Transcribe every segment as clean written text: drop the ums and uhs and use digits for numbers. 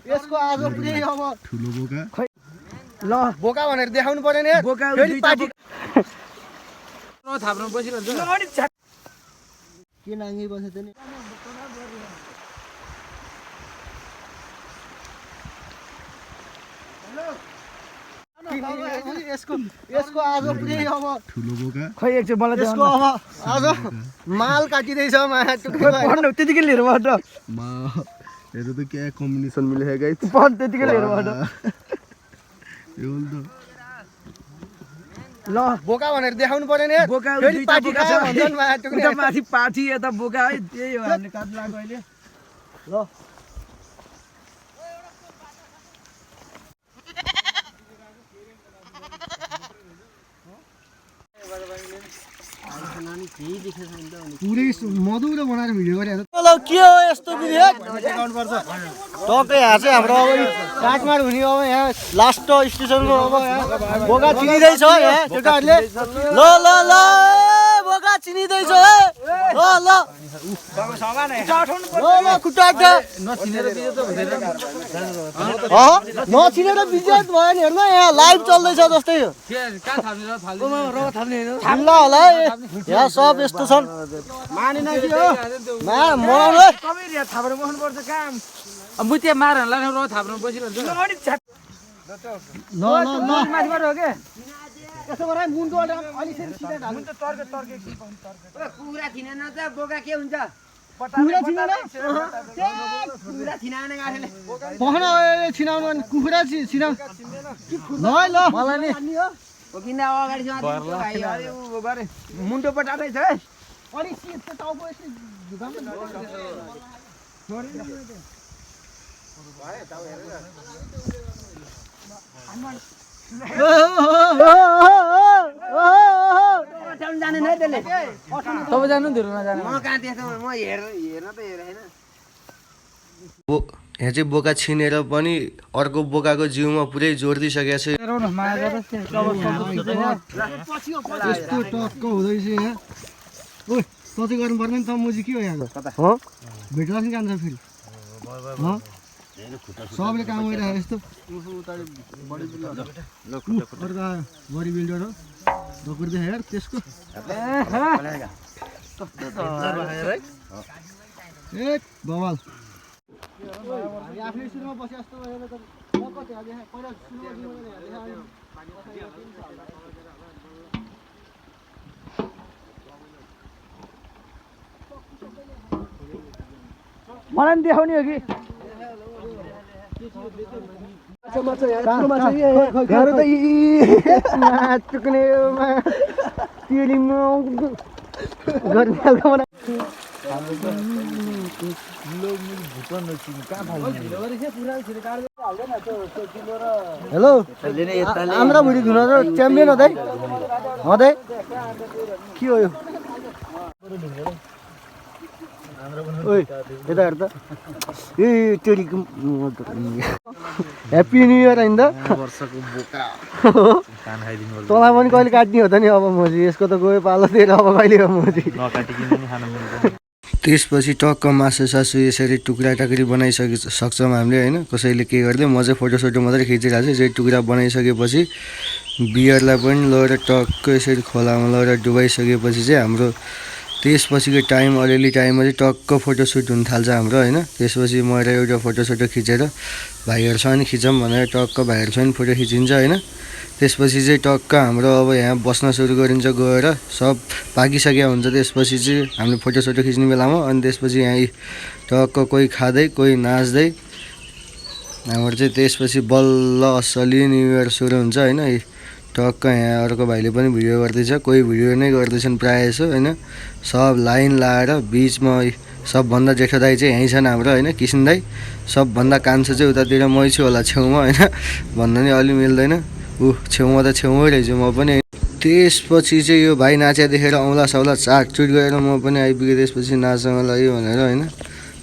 यसको आज पुरै अब ठुलो बोका ल बोका भनेर देखाउनु पर्यो नि बोका फेरि पार्टी थाप्नु बसिरहन्छ के नाङ्गी बसेछ नि यसको आज पुरै अब ठुलो बोका खै एकछिन मलाई यसको अब आज माल काटिँदैछ माया टुक्रो त्यतिकै लिएर बाट मा हेर्नु त क्या कम्बिनेसन मिलेको गाइस त्यतिकै लिएर बाट यो त ल बोका भनेर देखाउनु पर्यो नि बोका फेरि दुईटा पार्टी बोका खायो छ भन्छन् माया टुक्रो उता माथि पाठी यता बोका है त्यही हो हामीले काट लाग्यो अहिले ल पुरै मधुरो बनाएर भिडियो गरिरहेको छ के हो यस्तो भिडियो टक्कै यहाँ चाहिँ हाम्रो अब काठमाड हुने अब यहाँ लास्ट स्टेसनको अब यहाँ बोका चिनिँदैछ यहाँ केटाहरूले ल ल ल बोका चिनिँदैछ है ल ल ल खुट्टा नचिनेर बिजेत भयो नि हेर्नु यहाँ लाइभ चल्दैछ जस्तै हो थाम्ला होला है यहाँ सब यस्तो छन् मानेन कि हो मनाउनु थाप्नु बस्नुपर्छ काम म त्यहाँ मारहरूलाई थाप्नु बसिरहन्छ ल ल ल माथिबाट हो क्या यसो गरे मुन्टो अलि सिधा ढाल्नु कुखुरा थिएन त बोका के हुन्छ कुखुरा छिनाउन कुखुरा थिएन गाडीले पखना छिनाउनु अनि कुखुरा छिनाउ ल ल मलाई नि हो किन अगाडि मुन्टो पटाउँदै छ है अलि सिधै टाउको यसले झुकाउनु जानेन है त्यसले तपाईँ जानु धुरुमा जानु म कहाँ त्यस्तो म हेर्न त हेरेन यहाँ चाहिँ बोका छिनेर पनि अर्को बोकाको जिउमा पुरै जोड दिइसकेको छ यस्तो टक्क हुँदैछ यहाँ ओ तँ गर्नु पर्दैन नि त मुजी के हो यहाँ भेट्ला नि जान्छ फेरि सबले काम गरिरहेको यस्तो बडी बिल्डर हो ढकुर्दै हेर त्यसको ए बवाल आफ्नै सुरुमा बसे जस्तो मलाई नि देखाउने हो कि हेलो आन्द्रा भुँडी धुन च्याम्पियन हो दाइ के हो यो ओइ यता हेर त ए टेरीको ह्याप्पी न्यु इयर होइन त वर्षको बोका तँलाई पनि कहिले काट्ने हो त नि अब मोजी यसको त गयो पालो दिएर अब कहिले हो मोजी त्यसपछि टक्क मासु सासु यसरी टुक्रा टाक्री सक्छौँ हामीले होइन कसैले के गर्दै म चाहिँ फोटोसोटो मात्रै खिचिरहेको छु यसरी टुक्रा बनाइसकेपछि बियरलाई पनि लगेर टक्क यसरी खोलामा लगेर डुबाइसकेपछि चाहिँ हाम्रो त्यसपछिको टाइम अलिअलि टाइममा चाहिँ टक्क फोटोसुट हुन थाल्छ हाम्रो होइन त्यसपछि मैले एउटा फोटोसोटो खिचेर भाइहरूसँग नि खिचौँ भनेर टक्क भाइहरूसँग नि फोटो खिचिन्छ होइन त्यसपछि चाहिँ टक्क हाम्रो अब यहाँ बस्न सुरु गरिन्छ गएर सब पाकिसकेको हुन्छ त्यसपछि चाहिँ हामीले फोटोसोटो खिच्ने बेलामा अनि त्यसपछि यहाँ टक्क कोही खाँदै कोही नाच्दै हाम्रो चाहिँ त्यसपछि बल्ल असली न्यु इयर सुरु हुन्छ होइन टक्क यहाँ अर्को भाइले पनि भिडियो गर्दैछ कोही भिडियो नै गर्दैछन् प्रायः जसो होइन सब लाइन लाएर बिचमा सबभन्दा जेठो दाइ चाहिँ यहीँ छन् हाम्रो होइन किसन दाइ सबभन्दा कान्छो चाहिँ उतातिर मै छु होला छेउमा होइन भन्दा नि अलि मिल्दैन छेउमा त छेउमै रहेछु म पनि त्यसपछि चाहिँ यो भाइ नाच्या देखेर औँला साउला चाटचुट गरेर म पनि आइपुगेँ त्यसपछि नाच्न लाग्यो भनेर होइन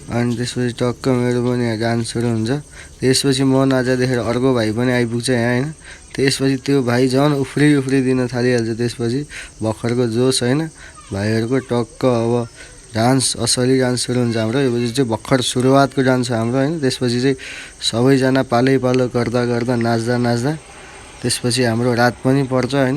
अनि त्यसपछि टक्क मेरो पनि यहाँ डान्स सुरु हुन्छ त्यसपछि म नाच्दा देखेर अर्को भाइ पनि आइपुग्छ यहाँ होइन त्यसपछि त्यो भाइ झन् उफ्रिदिन थालिहाल्छ त्यसपछि भर्खरको जोस होइन भाइहरूको टक्क अब डान्स असली डान्स सुरु हुन्छ हाम्रो। यो चाहिँ भर्खर सुरुवातको डान्स हो हाम्रो होइन। त्यसपछि चाहिँ सबैजना पालै पालो गर्दा गर्दा नाच्दा नाच्दा त्यसपछि हाम्रो रात पनि पर्छ होइन।